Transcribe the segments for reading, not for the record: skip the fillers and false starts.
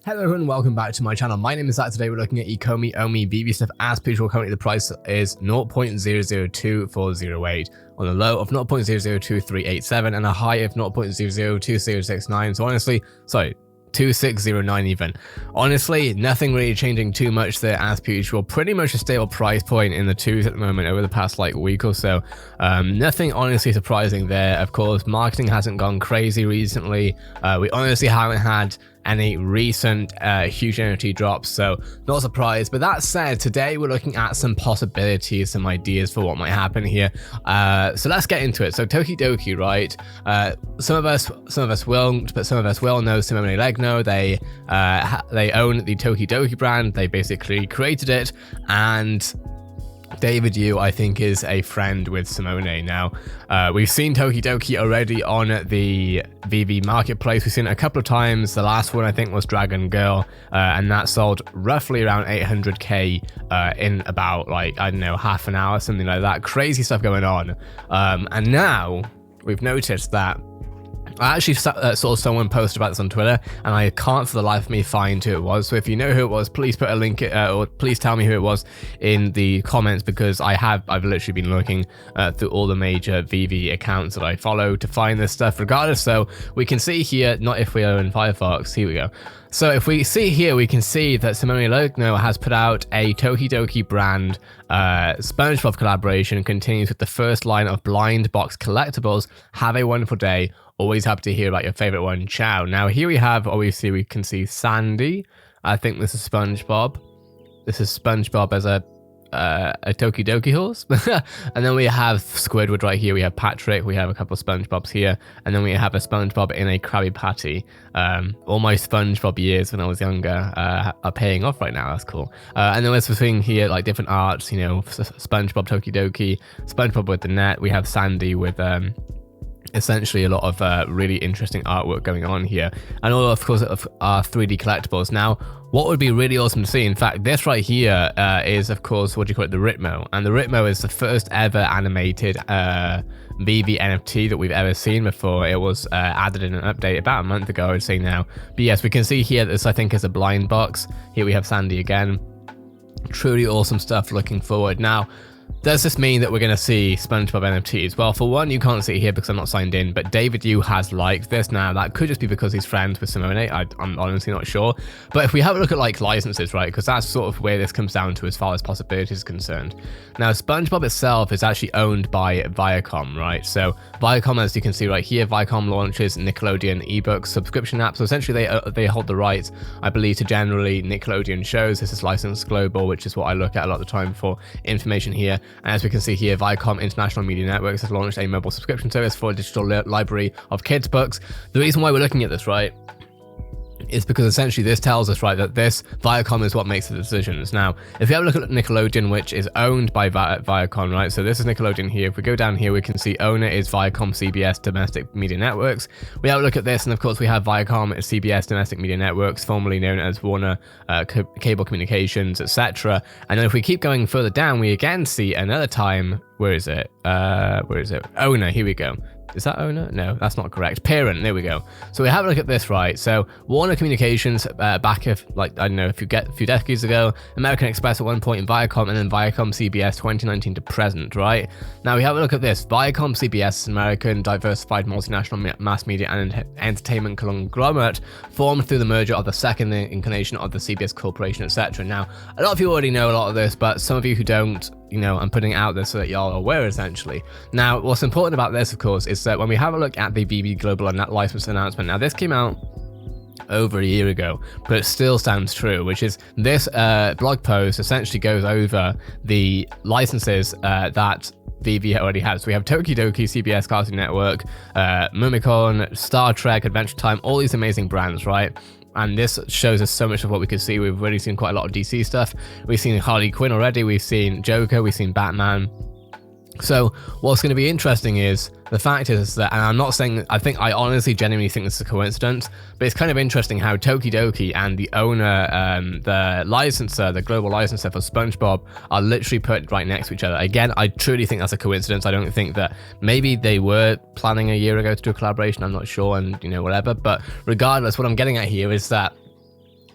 Hello everyone, welcome back to my channel. My name is Zach. Today we're looking at ECOMI, OMI, VeVe stuff. As per usual, currently the price is 0.002408 on a low of 0.002387 and a high of 0.002069. So honestly, 2609 even. Honestly, nothing really changing too much there as per usual. Pretty much a stable price point in the twos at the moment over the past week or so. Nothing honestly surprising there. Of course, marketing hasn't gone crazy recently. We honestly haven't had any recent huge NFT drops, so not surprised. But that said, today we're looking at some possibilities, some ideas for what might happen here. So let's get into it. So TokiDoki, right? Some of us won't, but some of us will know Simone Legno. They own the TokiDoki brand. They basically created it, and David Yu, I think, is a friend with Simone. Now, we've seen TokiDoki already on the VeVe marketplace. We've seen it a couple of times. The last one, I think, was Dragon Girl, and that sold roughly around 800k in about, I don't know, half an hour, something like that. Crazy stuff going on. And now we've noticed that I actually saw someone post about this on Twitter, and I can't for the life of me find who it was. So if you know who it was, please put a link, or please tell me who it was in the comments, because I've literally been looking through all the major VeVe accounts that I follow to find this stuff regardless. So we can see here, not if we are in Firefox, here we go. So if we see here, we can see that Simone Legno has put out a TokiDoki brand Spongebob collaboration, continues with the first line of blind box collectibles. Have a wonderful day. Always happy to hear about your favorite one. Ciao. Now here we have, obviously we can see Sandy. I think this is Spongebob. This is Spongebob as a TokiDoki horse. And then we have Squidward right here. We have Patrick. We have a couple of Spongebobs here. And then we have a Spongebob in a Krabby Patty. All my Spongebob years when I was younger are paying off right now. That's cool. And then we're seeing here different arts, Spongebob TokiDoki, Spongebob with the net. We have Sandy with essentially a lot of really interesting artwork going on here, and all of course are 3D collectibles. Now what would be really awesome to see, in fact, this right here is of course the Ritmo, and the Ritmo is the first ever animated VeVe NFT that we've ever seen before. It was added in an update about a month ago, I would say now. But yes, we can see here this I think is a blind box. Here we have Sandy again. Truly awesome stuff. Looking forward. Now, does this mean that we're going to see Spongebob NFTs? Well, for one, you can't see it here because I'm not signed in, but David Yu has liked this. Now, that could just be because he's friends with Simone. I'm honestly not sure. But if we have a look at licenses, right, because that's sort of where this comes down to as far as possibilities is concerned. Now, Spongebob itself is actually owned by Viacom, right? So Viacom, as you can see right here, Viacom launches Nickelodeon ebook subscription app. So essentially they hold the rights, I believe, to generally Nickelodeon shows. This is licensed global, which is what I look at a lot of the time for information here. And as we can see here, Viacom International Media Networks has launched a mobile subscription service for a digital library of kids' books. The reason why we're looking at this, right, is because essentially this tells us, right, that this Viacom is what makes the decisions. Now, if you have a look at Nickelodeon, which is owned by Viacom, right, so this is Nickelodeon here. If we go down here, we can see owner is ViacomCBS Domestic Media Networks. We have a look at this, and of course we have Viacom CBS Domestic Media Networks, formerly known as Warner Cable Communications, etc. And then if we keep going further down, we again see another time, where is it? Owner, here we go. Is that owner? No, that's not correct. Parent, there we go. So we have a look at this, right? So Warner Communications, back of, I don't know, a few decades ago, American Express at one point in Viacom, and then Viacom CBS 2019 to present, right? Now we have a look at this. Viacom CBS, American diversified multinational mass media and entertainment conglomerate, formed through the merger of the second incarnation of the CBS Corporation, etc. Now, a lot of you already know a lot of this, but some of you who don't, I'm putting it out there so that y'all are aware, essentially. Now, what's important about this, of course, is that when we have a look at the VeVe Global and that license announcement, now this came out over a year ago, but it still stands true, which is this blog post essentially goes over the licenses that VeVe already has. So we have TokiDoki, CBS Cartoon Network, Mumicon, Star Trek, Adventure Time, all these amazing brands, right? And this shows us so much of what we could see. We've already seen quite a lot of DC stuff. We've seen Harley Quinn already. We've seen Joker. We've seen Batman. So what's going to be interesting is the fact is that, and I'm not saying, I honestly genuinely think this is a coincidence, but it's kind of interesting how TokiDoki and the owner, the licensor, the global licensor for Spongebob are literally put right next to each other. Again, I truly think that's a coincidence. I don't think that maybe they were planning a year ago to do a collaboration. I'm not sure, and whatever. But regardless, what I'm getting at here is that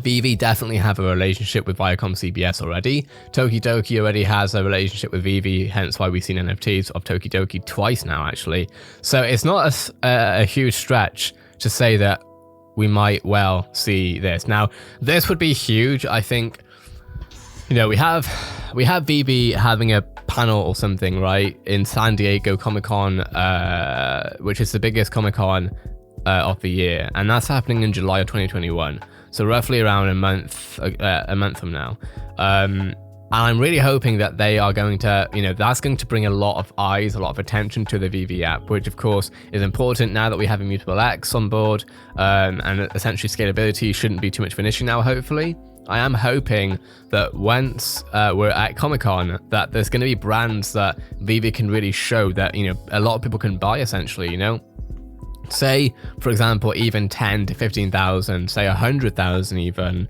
VeVe definitely have a relationship with ViacomCBS already. TokiDoki already has a relationship with VeVe, hence why we've seen NFTs of TokiDoki twice now, actually. So it's not a huge stretch to say that we might well see this. Now, this would be huge. I think, you know, we have VeVe having a panel or something, right, in San Diego Comic-Con, which is the biggest Comic-Con of the year, and that's happening in July of 2021. So roughly around a month from now. And I'm really hoping that they are going to, you know, that's going to bring a lot of eyes, a lot of attention to the VeVe app, which of course is important now that we have Immutable X on board, and essentially scalability shouldn't be too much of an issue now, hopefully. I am hoping that once we're at Comic-Con, that there's going to be brands that VeVe can really show that, you know, a lot of people can buy, essentially, you know. Say, for example, even 10 to 15,000, say 100,000 even,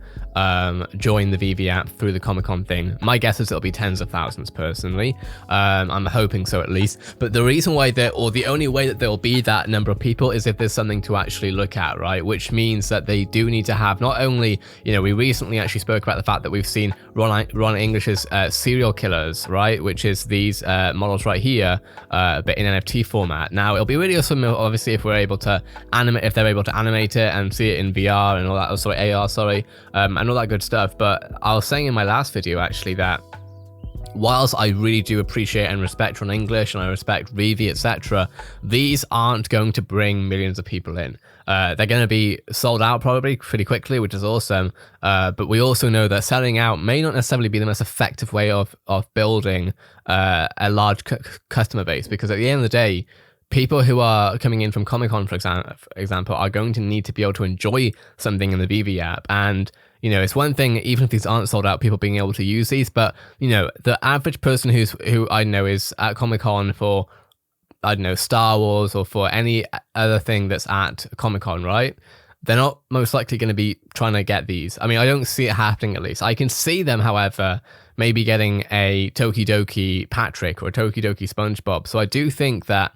join the VeVe app through the Comic-Con thing. My guess is it'll be tens of thousands, personally. I'm hoping so, at least. But the reason why the only way that there'll be that number of people is if there's something to actually look at, right? Which means that they do need to have, not only, you know, we recently actually spoke about the fact that we've seen Ron English's Serial Killers, right? Which is these models right here, but in NFT format. Now, it'll be really awesome, obviously, if we're able to animate, if they're able to animate it and see it in VR and all that, and all that good stuff. But I was saying in my last video, actually, that whilst I really do appreciate and respect Ron English and I respect VeVe, etc., these aren't going to bring millions of people in. They're going to be sold out probably pretty quickly, which is awesome. But we also know that selling out may not necessarily be the most effective way of building a large customer base, because at the end of the day, people who are coming in from Comic-Con, for example, are going to need to be able to enjoy something in the VeVe app. And, you know, it's one thing, even if these aren't sold out, people being able to use these, but, you know, the average person who I know is at Comic-Con for, I don't know, Star Wars or for any other thing that's at Comic-Con, right? They're not most likely going to be trying to get these. I mean, I don't see it happening, at least. I can see them, however, maybe getting a TokiDoki Patrick or a TokiDoki Spongebob. So I do think that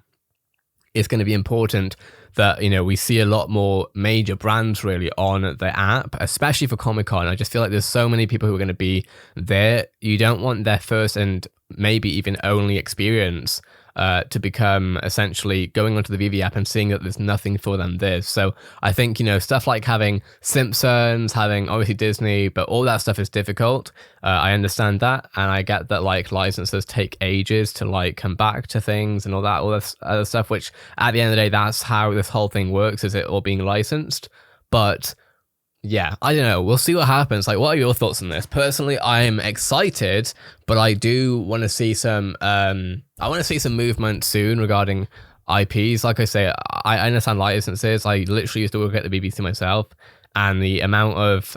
it's going to be important that, you know, we see a lot more major brands really on the app, especially for Comic-Con. I just feel like there's so many people who are going to be there. You don't want their first and maybe even only experience to become essentially going onto the VeVe app and seeing that there's nothing for them there. So I think, you know, stuff like having Simpsons, having obviously Disney, but all that stuff is difficult. I understand that, and I get that like licenses take ages to like come back to things and all this other stuff, which at the end of the day, that's how this whole thing works, is it all being licensed. But yeah, I don't know. We'll see what happens. Like, what are your thoughts on this? Personally, I'm excited, but I do want to see some. I want to see some movement soon regarding IPs. Like I say, I understand licenses. I literally used to work at the BBC myself, and the amount of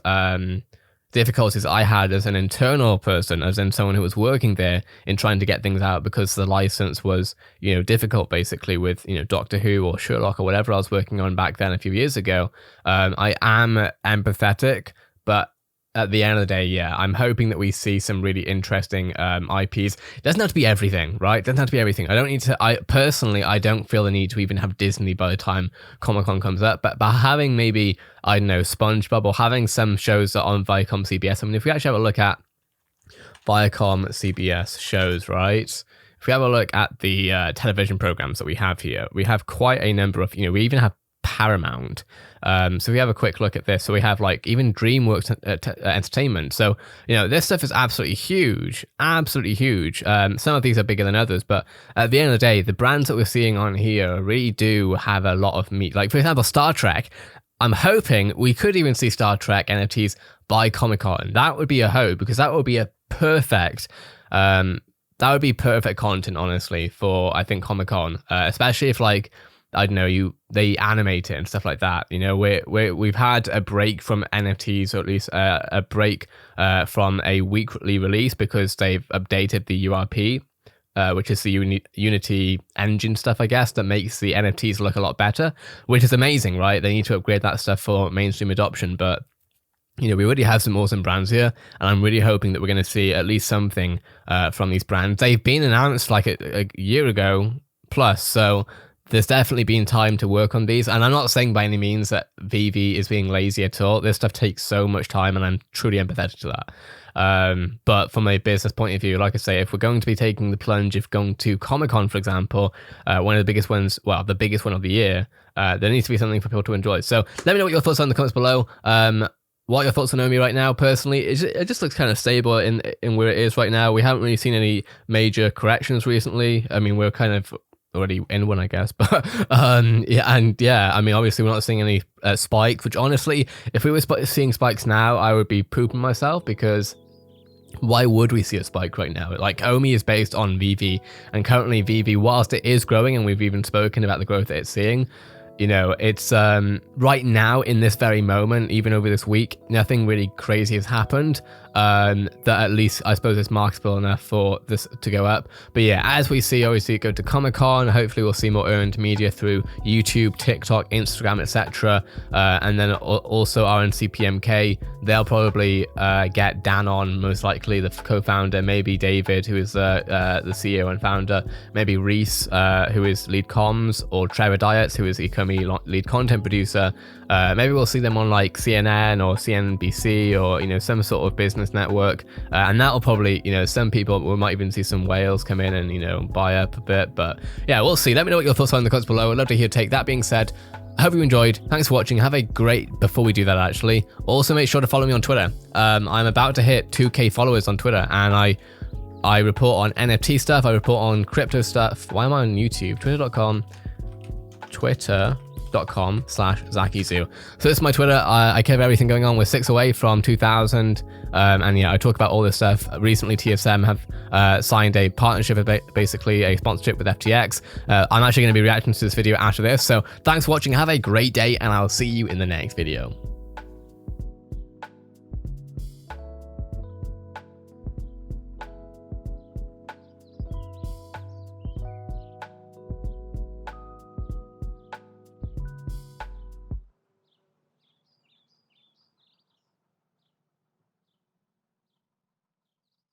difficulties I had as an internal person, as in someone who was working there, in trying to get things out because the license was, you know, difficult, basically, with, you know, Doctor Who or Sherlock or whatever I was working on back then a few years ago. I am empathetic, but at the end of the day, yeah, I'm hoping that we see some really interesting IPs. It doesn't have to be everything, right? It doesn't have to be everything. I personally don't feel the need to even have Disney by the time Comic-Con comes up, but by having maybe, I don't know, Spongebob, or having some shows that are on ViacomCBS. I mean, if we actually have a look at ViacomCBS shows, right? If we have a look at the television programs that we have here, we have quite a number of, you know, we even have Paramount. So we have a quick look at this. So we have like even DreamWorks Entertainment. So, you know, this stuff is absolutely huge, absolutely huge. Some of these are bigger than others, but at the end of the day, the brands that we're seeing on here really do have a lot of meat. Like, for example, Star Trek. I'm hoping we could even see Star Trek NFTs by Comic-Con. That would be a hope, because that would be a perfect that would be perfect content, honestly, for, I think, Comic-Con, especially if, like, I don't know, they animate it and stuff like that. You know, we've had a break from NFTs, or at least a break from a weekly release, because they've updated the URP, which is the Unity engine stuff, I guess, that makes the NFTs look a lot better, which is amazing, right? They need to upgrade that stuff for mainstream adoption, but, you know, we already have some awesome brands here, and I'm really hoping that we're going to see at least something from these brands. They've been announced like a year ago plus, so there's definitely been time to work on these, and I'm not saying by any means that VeVe is being lazy at all. This stuff takes so much time, and I'm truly empathetic to that. But from a business point of view, like I say, if we're going to be taking the plunge, if going to Comic-Con, for example, one of the biggest ones, well, the biggest one of the year, there needs to be something for people to enjoy. So let me know what your thoughts are in the comments below. What are your thoughts on ECOMI right now? Personally, it just looks kind of stable in where it is right now. We haven't really seen any major corrections recently. I mean, we're kind of already in one, I guess, but I mean, obviously we're not seeing any spikes, which honestly, if we were seeing spikes now, I would be pooping myself, because why would we see a spike right now? Like, ECOMI is based on VeVe, and currently VeVe, whilst it is growing, and we've even spoken about the growth that it's seeing, you know, it's right now in this very moment, even over this week, nothing really crazy has happened. That at least I suppose it's marketable enough for this to go up. But yeah, as we see, obviously go to Comic-Con, hopefully we'll see more earned media through YouTube, TikTok, Instagram, etc. And then also RNCPMK, they'll probably get Dan on, most likely the co-founder, maybe David, who is the CEO and founder, maybe Reese, who is lead comms, or Trevor Dietz, who is ECOMI lead content producer. Maybe we'll see them on like CNN or CNBC, or, you know, some sort of business network, and that'll probably, you know, some people, we might even see some whales come in and, you know, buy up a bit. But yeah, we'll see. Let me know what your thoughts are in the comments below. I'd love to hear your take. That being said, I hope you enjoyed. Thanks for watching. Have a great, before we do that, actually, also make sure to follow me on Twitter. I'm about to hit 2K followers on Twitter, and I report on NFT stuff, I report on crypto stuff. Why am I on YouTube? twitter.com/ZakiZoo. So this is my Twitter. I cover everything going on. We're 6 away from 2,000, and yeah, I talk about all this stuff. Recently, TSM have signed a partnership, basically a sponsorship with FTX. I'm actually going to be reacting to this video after this. So thanks for watching. Have a great day, and I'll see you in the next video.